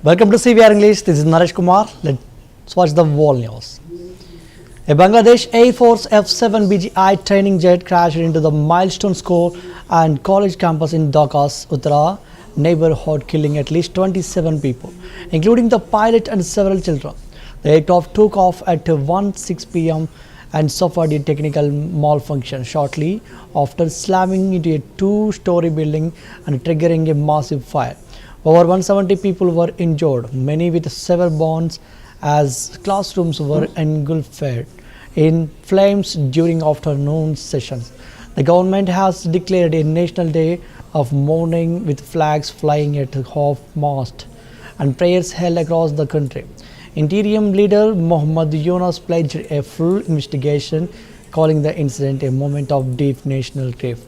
Welcome to CVR English. This is Naresh Kumar. Let's watch the world news. A Bangladesh Air Force F-7 BGI training jet crashed into the Milestone School and college campus in Dhaka's Uttara neighborhood, killing at least 27 people, including the pilot and several children. The aircraft took off at 1:06 p.m. and suffered a technical malfunction shortly after slamming into a two-story building and triggering a massive fire. Over 170 people were injured, many with severe burns, as classrooms were engulfed in flames during afternoon sessions. The government has declared a national day of mourning with flags flying at half-mast and prayers held across the country. Interim leader Mohammad Yunus pledged a full investigation, calling the incident a moment of deep national grief.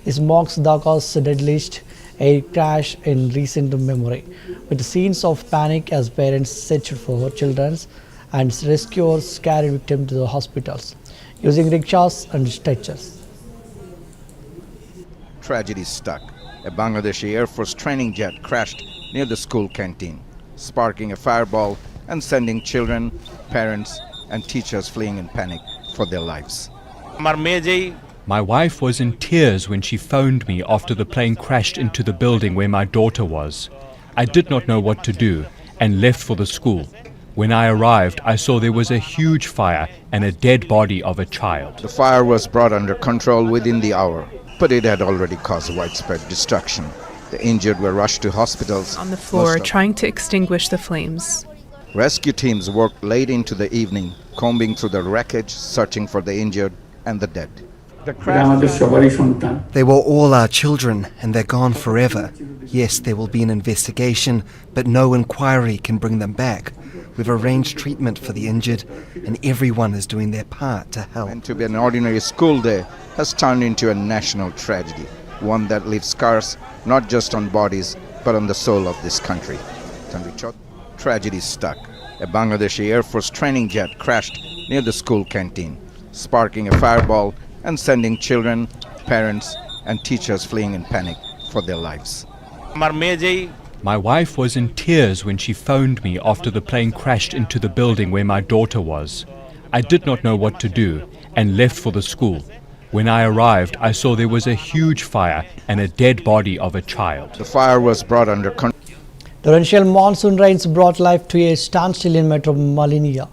This marks Dhaka's deadliest air crash in recent memory, with scenes of panic as parents searched for children and rescuers carried victims to the hospitals using rickshaws and stretchers. Tragedy struck. A Bangladeshi Air Force training jet crashed near the school canteen, sparking a fireball and sending children, parents, and teachers fleeing in panic for their lives. My wife was in tears when she phoned me after the plane crashed into the building where my daughter was. I did not know what to do and left for the school. When I arrived, I saw there was a huge fire and a dead body of a child. The fire was brought under control within the hour, but it had already caused widespread destruction. The injured were rushed to hospitals on the floor trying to extinguish the flames. Rescue teams worked late into the evening, combing through the wreckage, searching for the injured and the dead. They were all our children, and they're gone forever. Yes, there will be an investigation, but no inquiry can bring them back. We've arranged treatment for the injured, and everyone is doing their part to help. And to be an ordinary school day has turned into a national tragedy, one that leaves scars not just on bodies, but on the soul of this country. Tragedy struck. A Bangladeshi Air Force training jet crashed near the school canteen, sparking a fireball and sending children, parents, and teachers fleeing in panic for their lives. My wife was in tears when she phoned me after the plane crashed into the building where my daughter was. I did not know what to do and left for the school. When I arrived, I saw there was a huge fire and a dead body of a child. The fire was brought under control. Torrential monsoon rains brought life to a standstill in Metro Manila,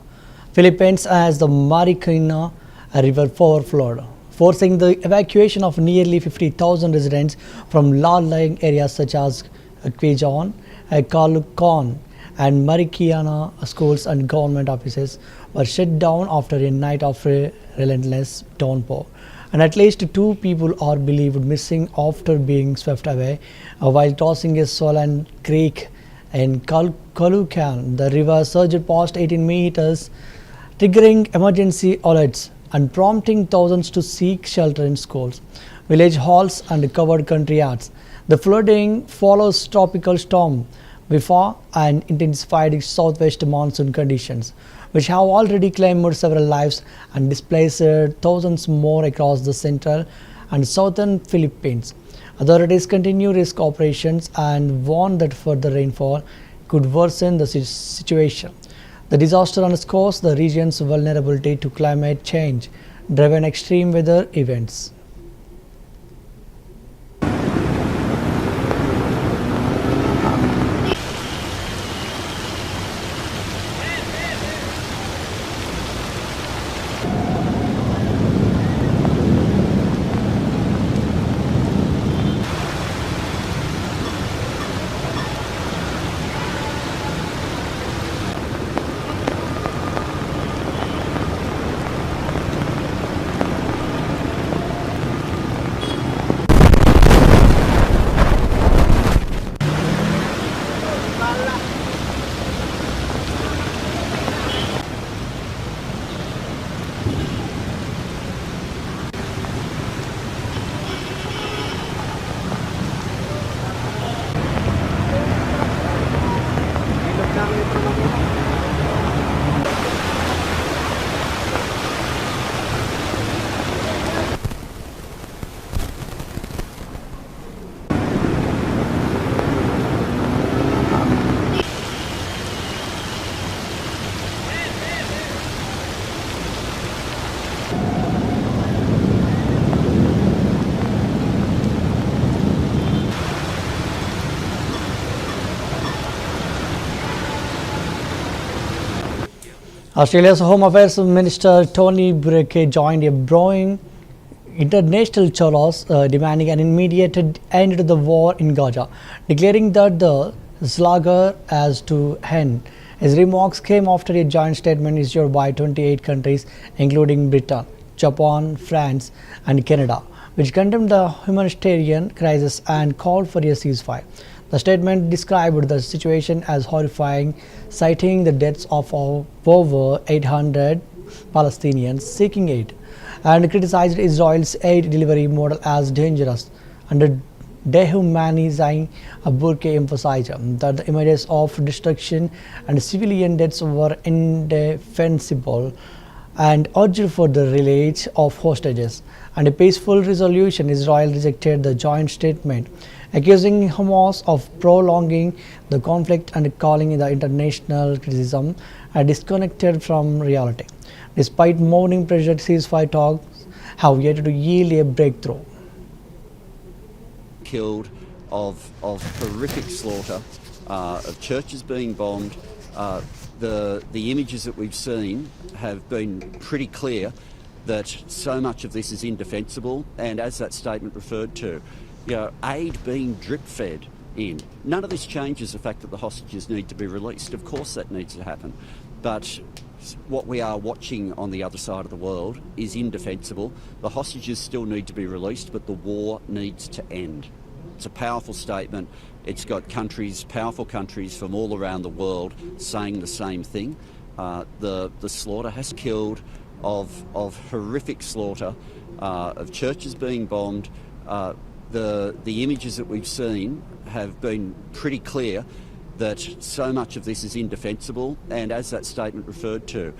Philippines, as the Marikina River overflowed, forcing the evacuation of nearly 50,000 residents from low-lying areas such as Quezon, Caloocan, and Marikina. Schools and government offices were shut down after a night of relentless downpour, and at least 2 people are believed missing after being swept away while crossing a swollen creek in Caloocan. The river surged past 18 meters, triggering emergency alerts and prompting thousands to seek shelter in schools, village halls, and covered country yards. The flooding follows tropical storm Wifa and intensified southwest monsoon conditions, which have already claimed several lives and displaced thousands more across the central and southern Philippines. Authorities continue rescue operations and warn that further rainfall could worsen the situation. The disaster underscores the region's vulnerability to climate change-driven extreme weather events. Australia's Home Affairs Minister Tony Burke joined a growing international chorus demanding an immediate end to the war in Gaza, declaring that the slaughter has to end. His remarks came after a joint statement issued by 28 countries, including Britain, Japan, France, and Canada, which condemned the humanitarian crisis and called for a ceasefire. The statement described the situation as horrifying, citing the deaths of over 800 Palestinians seeking aid, and criticized Israel's aid delivery model as dangerous and dehumanizing. Burke emphasized that the images of destruction and civilian deaths were indefensible and urged for the release of hostages and a peaceful resolution. Israel rejected the joint statement, accusing Hamas of prolonging the conflict and calling the international criticism disconnected from reality. Despite mounting pressure, ceasefire talks have yet to yield a breakthrough. Killed, of horrific slaughter, of churches being bombed. The images that we've seen have been pretty clear that so much of this is indefensible, and as that statement referred to, aid being drip-fed in. None of this changes the fact that the hostages need to be released. Of course that needs to happen. But what we are watching on the other side of the world is indefensible. The hostages still need to be released, but the war needs to end. It's a powerful statement. It's got countries, powerful countries from all around the world saying the same thing. The slaughter has killed, of horrific slaughter, of churches being bombed. The images that we've seen have been pretty clear that so much of this is indefensible, and as that statement referred to,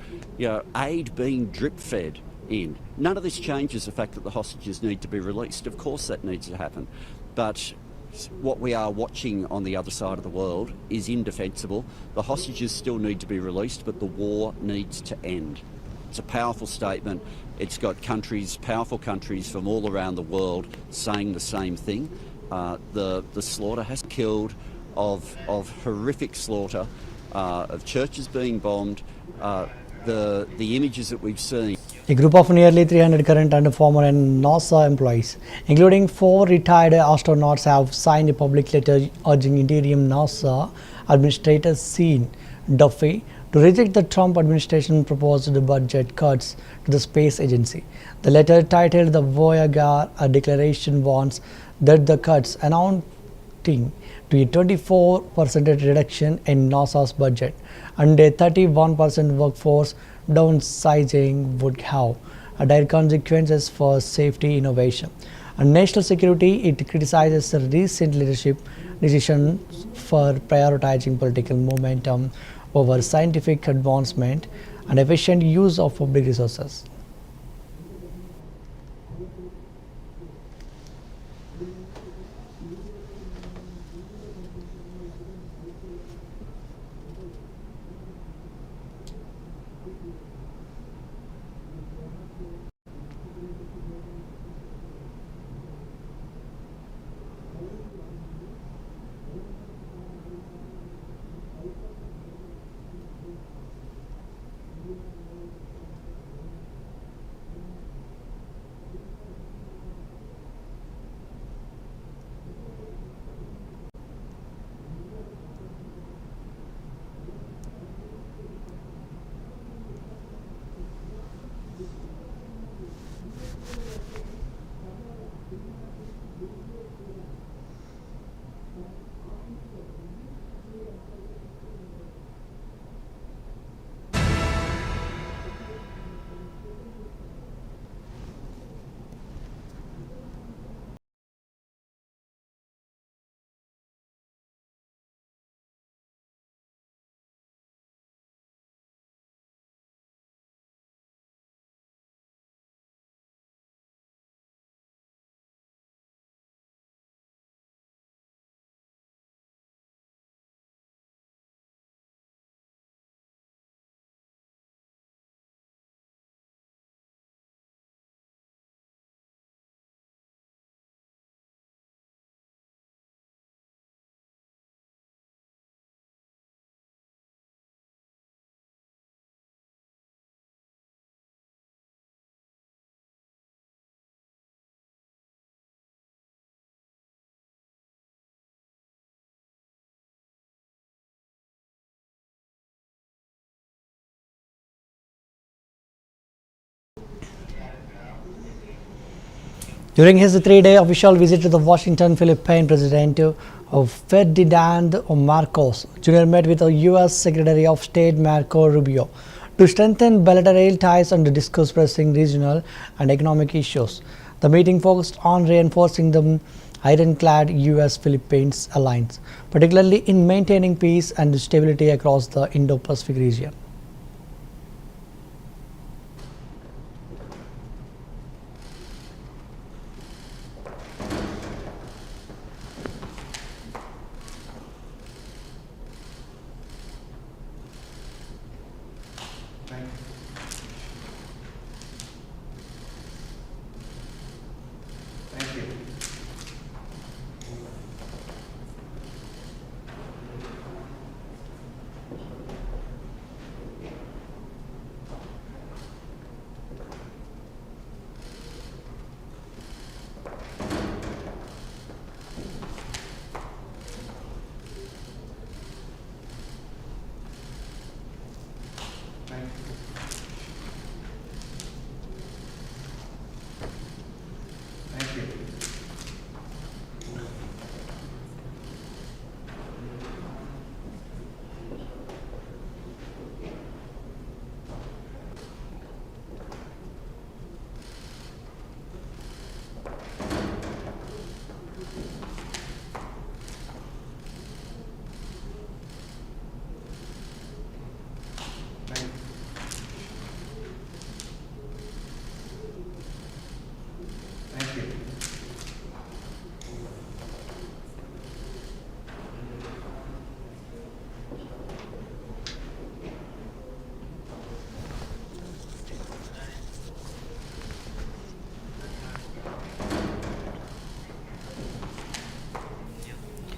aid being drip-fed in. None of this changes the fact that the hostages need to be released. Of course that needs to happen. But what we are watching on the other side of the world is indefensible. The hostages still need to be released, but the war needs to end. It's a powerful statement. It's got countries, powerful countries from all around the world saying the same thing. The slaughter has killed, of horrific slaughter, of churches being bombed. The images that we've seen. A group of nearly 300 current and former NASA employees, including 4 retired astronauts, have signed a public letter urging interim NASA Administrator Sean Duffy to reject the Trump administration proposed budget cuts to the space agency. The letter, titled the Voyager Declaration, warns that the cuts, amounting to a 24% reduction in NASA's budget and a 31% workforce downsizing, would have direct consequences for safety, innovation, and national security. It criticizes the recent leadership decision for prioritizing political momentum over scientific advancement and efficient use of public resources. During his 3-day official visit to the Washington, Philippine President Ferdinand Marcos Jr. met with the U.S. Secretary of State Marco Rubio to strengthen bilateral ties and discuss pressing regional and economic issues. The meeting focused on reinforcing the ironclad U.S.-Philippines alliance, particularly in maintaining peace and stability across the Indo-Pacific region.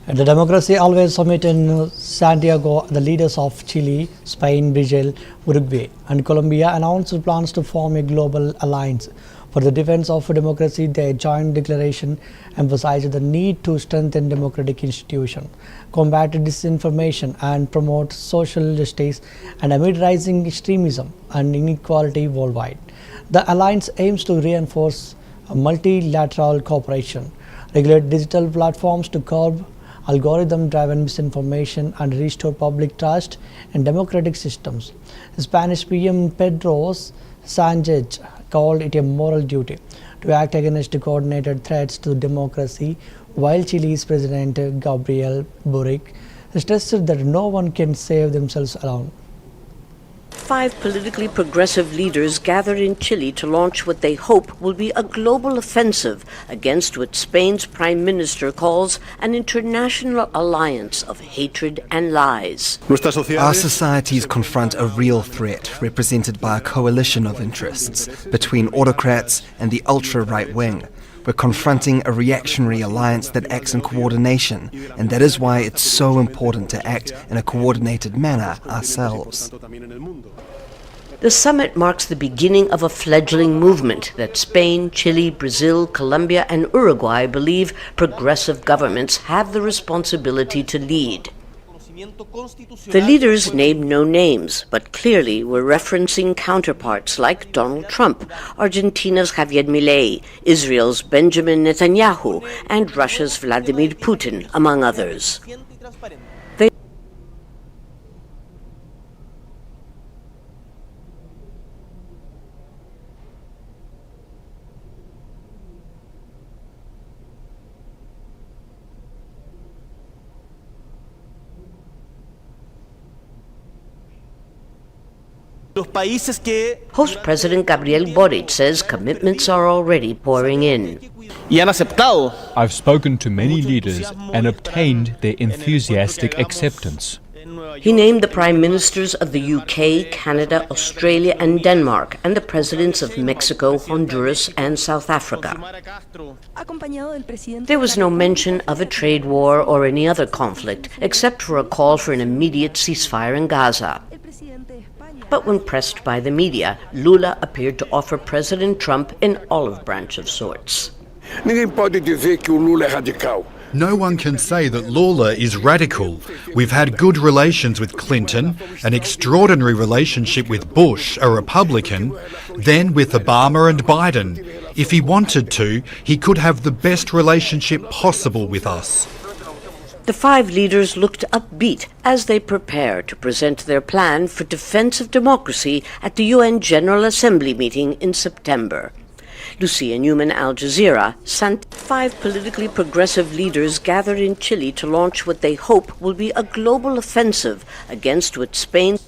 At the Democracy Always Summit in Santiago, the leaders of Chile, Spain, Brazil, Uruguay and Colombia announced plans to form a global alliance for the defense of democracy. Their joint declaration emphasized the need to strengthen democratic institutions, combat disinformation and promote social justice and amid rising extremism and inequality worldwide. The alliance aims to reinforce multilateral cooperation, regulate digital platforms to curb algorithm-driven misinformation and restore public trust in democratic systems. Spanish PM Pedro Sanchez called it a moral duty to act against coordinated threats to democracy, while Chile's President Gabriel Boric stressed that no one can save themselves alone. 5 politically progressive leaders gathered in Chile to launch what they hope will be a global offensive against what Spain's Prime Minister calls an international alliance of hatred and lies. Our societies confront a real threat represented by a coalition of interests between autocrats and the ultra-right wing. We're confronting a reactionary alliance that acts in coordination, and that is why it's so important to act in a coordinated manner ourselves. The summit marks the beginning of a fledgling movement that Spain, Chile, Brazil, Colombia, and Uruguay believe progressive governments have the responsibility to lead. The leaders named no names, but clearly were referencing counterparts like Donald Trump, Argentina's Javier Milei, Israel's Benjamin Netanyahu, and Russia's Vladimir Putin, among others. Host President Gabriel Boric says commitments are already pouring in. I've spoken to many leaders and obtained their enthusiastic acceptance. He named the Prime Ministers of the UK, Canada, Australia and Denmark, and the Presidents of Mexico, Honduras and South Africa. There was no mention of a trade war or any other conflict, except for a call for an immediate ceasefire in Gaza. But when pressed by the media, Lula appeared to offer President Trump an olive branch of sorts. No one can say that Lula is radical. We've had good relations with Clinton, an extraordinary relationship with Bush, a Republican, then with Obama and Biden. If he wanted to, he could have the best relationship possible with us. The five leaders looked upbeat as they prepare to present their plan for defense of democracy at the UN General Assembly meeting in September. Lucia Newman, Al Jazeera, five politically progressive leaders gathered in Chile to launch what they hope will be a global offensive against what Spain.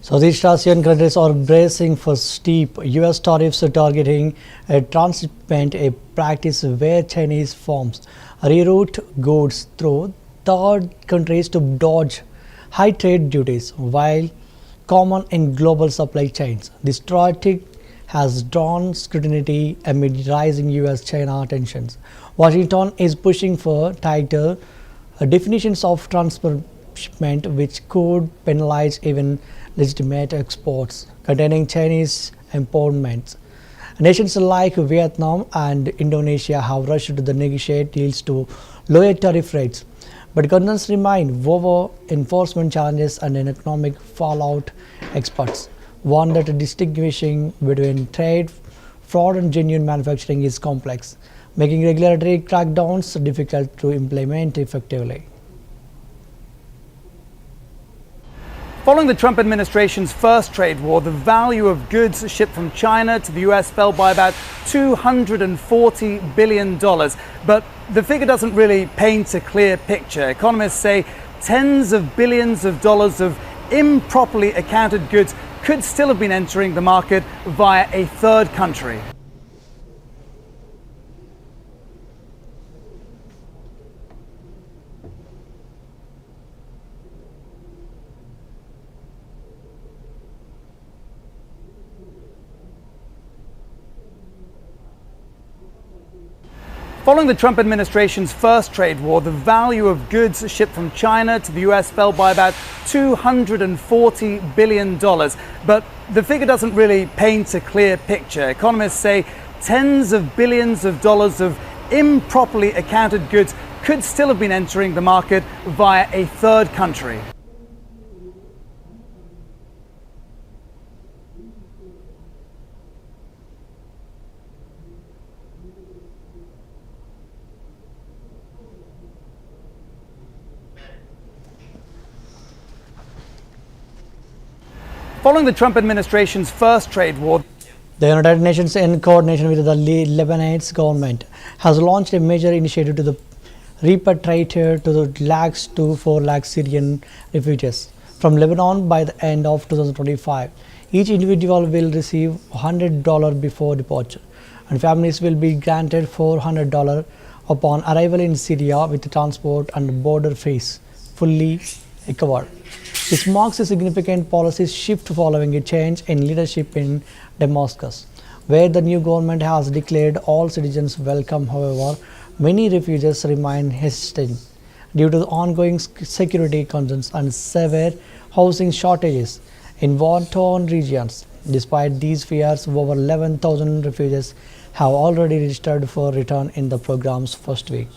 Southeast Asian countries are bracing for steep US tariffs targeting transshipment, a practice where Chinese firms reroute goods through third countries to dodge high trade duties, while common in global supply chains. This strategy has drawn scrutiny amid rising US-China tensions. Washington is pushing for tighter definitions of transshipment, which could penalize even legitimate exports containing Chinese imports. Nations like Vietnam and Indonesia have rushed to negotiate deals to lower tariff rates, but concerns remain over enforcement challenges and an economic fallout. Experts warn that distinguishing between trade, fraud and genuine manufacturing is complex, making regulatory crackdowns difficult to implement effectively. Following the Trump administration's first trade war, the value of goods shipped from China to the US fell by about $240 billion. But the figure doesn't really paint a clear picture. Economists say tens of billions of dollars of improperly accounted goods could still have been entering the market via a third country. Following the Trump administration's first trade war, the value of goods shipped from China to the US fell by about $240 billion. But the figure doesn't really paint a clear picture. Economists say tens of billions of dollars of improperly accounted goods could still have been entering the market via a third country. Following the Trump administration's first trade war, the United Nations, in coordination with the Lebanese government, has launched a major initiative to repatriate to the lakhs to 4 lakh Syrian refugees from Lebanon by the end of 2025. Each individual will receive $100 before departure, and families will be granted $400 upon arrival in Syria, with transport and border fees fully covered. This marks a significant policy shift following a change in leadership in Damascus, where the new government has declared all citizens welcome. However, many refugees remain hesitant due to the ongoing security concerns and severe housing shortages in war-torn regions. Despite these fears, over 11,000 refugees have already registered for return in the program's first week.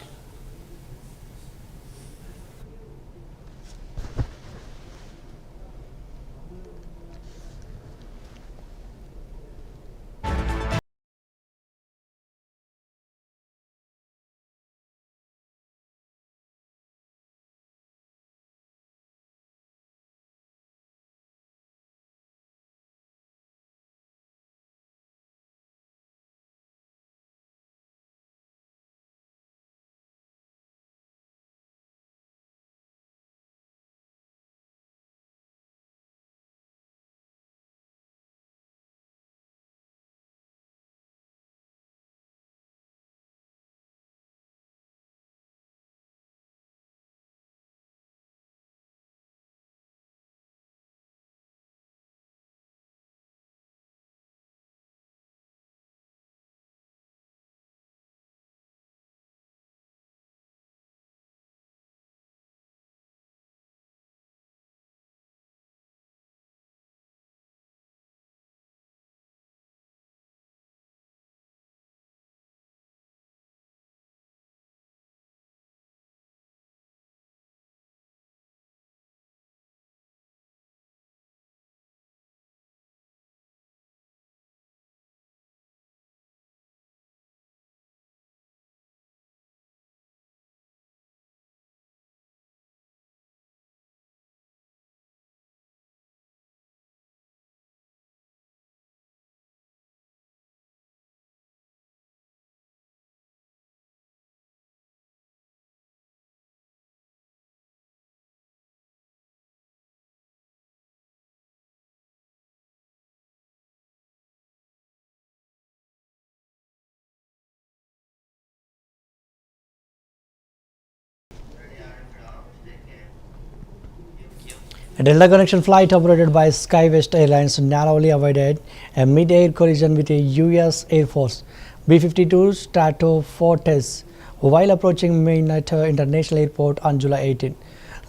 A Delta connection flight operated by SkyWest Airlines narrowly avoided a mid-air collision with a U.S. Air Force B-52 Stratofortress while approaching Minot International Airport on July 18.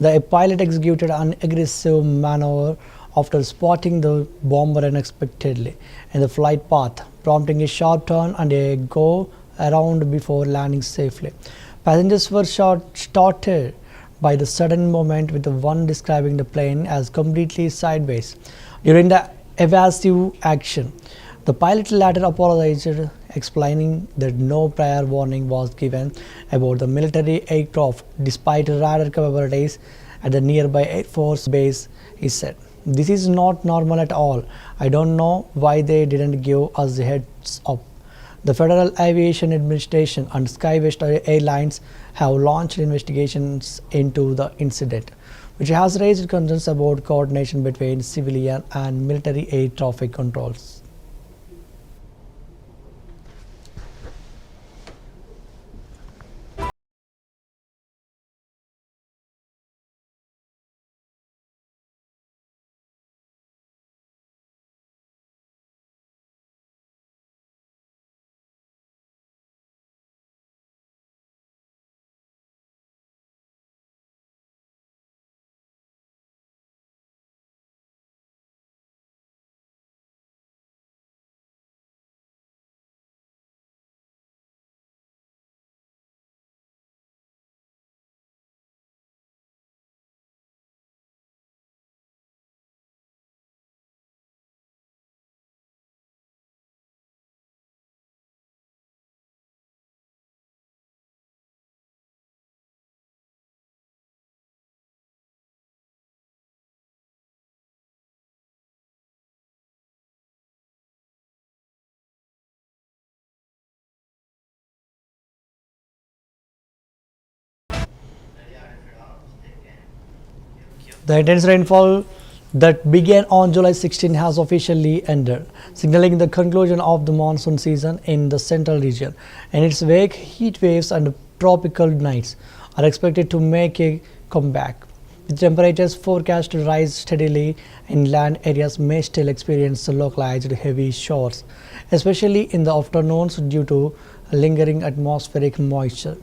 The pilot executed an aggressive maneuver after spotting the bomber unexpectedly in the flight path, prompting a sharp turn and a go-around before landing safely. Passengers were startled by the sudden movement, with one describing the plane as completely sideways during the evasive action. The pilot later apologized, explaining that no prior warning was given about the military aircraft despite radar capabilities at the nearby Air Force base. He said, "This is not normal at all. I don't know why they didn't give us a heads up." The Federal Aviation Administration and SkyWest Airlines have launched investigations into the incident, which has raised concerns about coordination between civilian and military air traffic controls. The intense rainfall that began on July 16 has officially ended, signaling the conclusion of the monsoon season in the central region. In its wake, heat waves and tropical nights are expected to make a comeback. With temperatures forecast to rise steadily, inland areas may still experience localized heavy showers, especially in the afternoons due to lingering atmospheric moisture.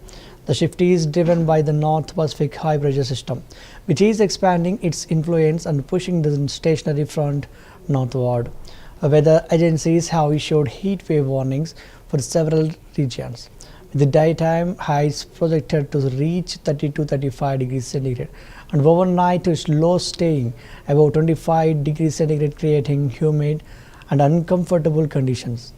The shift is driven by the North Pacific high pressure system, which is expanding its influence and pushing the stationary front northward. Weather agencies have issued heat wave warnings for several regions, with the daytime highs projected to reach 30 to 35 degrees centigrade and overnight lows staying above 25 degrees centigrade, creating humid and uncomfortable conditions.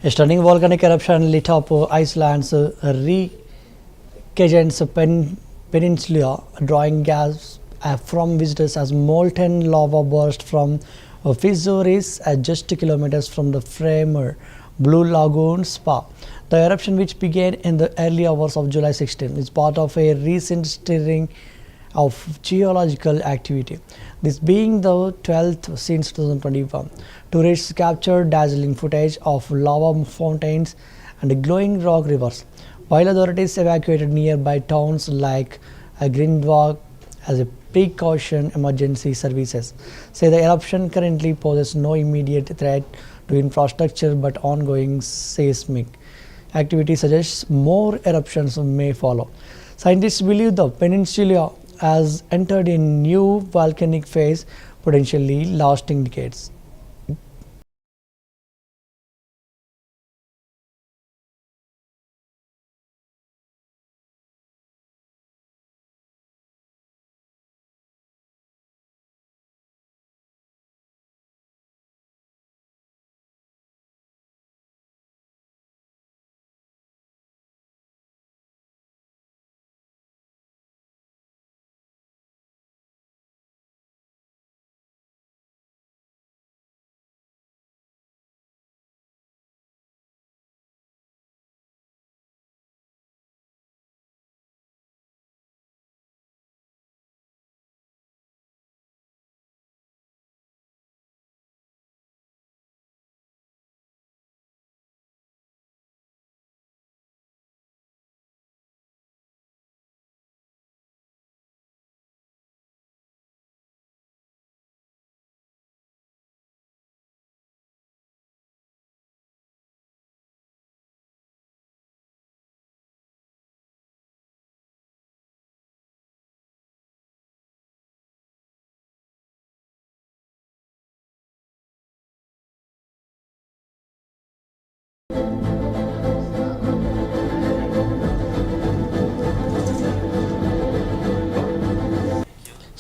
A stunning volcanic eruption lit up Iceland's Reykjanes peninsula, drawing gasps from visitors as molten lava burst from fissures just kilometers from the Fremur Blue Lagoon spa. The eruption, which began in the early hours of July 16, is part of a recent stirring of geological activity, this being the 12th since 2021. Tourists captured dazzling footage of lava fountains and glowing rock rivers, while authorities evacuated nearby towns like Grindvik as a precaution. Emergency services say the eruption currently poses no immediate threat to infrastructure, but ongoing seismic activity suggests more eruptions may follow. Scientists believe the peninsula has entered a new volcanic phase, potentially lasting decades.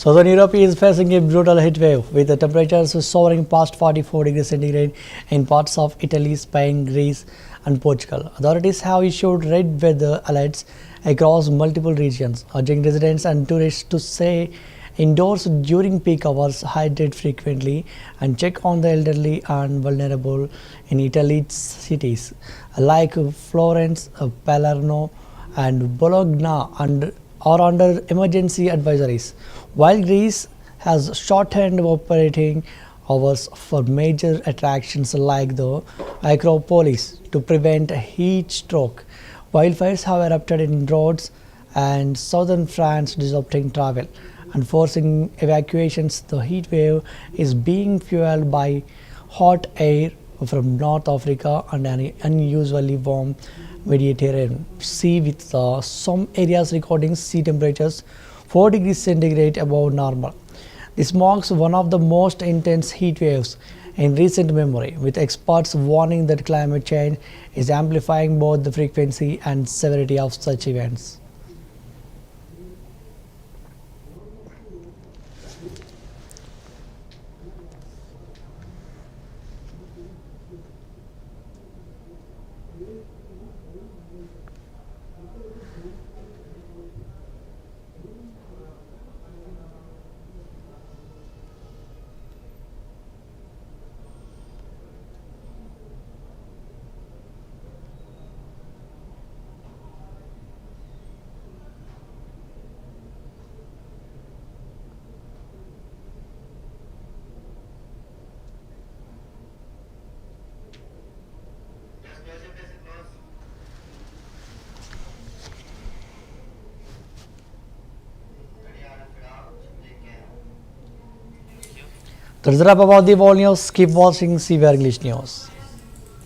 Southern Europe is facing a brutal heat wave, with the temperatures soaring past 44 degrees centigrade in parts of Italy, Spain, Greece, and Portugal. Authorities have issued red weather alerts across multiple regions, urging residents and tourists to stay indoors during peak hours, hydrate frequently, and check on the elderly and vulnerable in Italy's cities like Florence, Palermo, and Bologna are under emergency advisories, while Greece has shortened operating hours for major attractions like the Acropolis to prevent a heat stroke. Wildfires have erupted in Rhodes and southern France, disrupting travel and forcing evacuations. The heat wave is being fueled by hot air from North Africa and an unusually warm Mediterranean Sea, with some areas recording sea temperatures 4 degrees centigrade above normal. This marks one of the most intense heat waves in recent memory, with experts warning that climate change is amplifying both the frequency and severity of such events. That's the wrap about the world news. Keep watching CVR English News.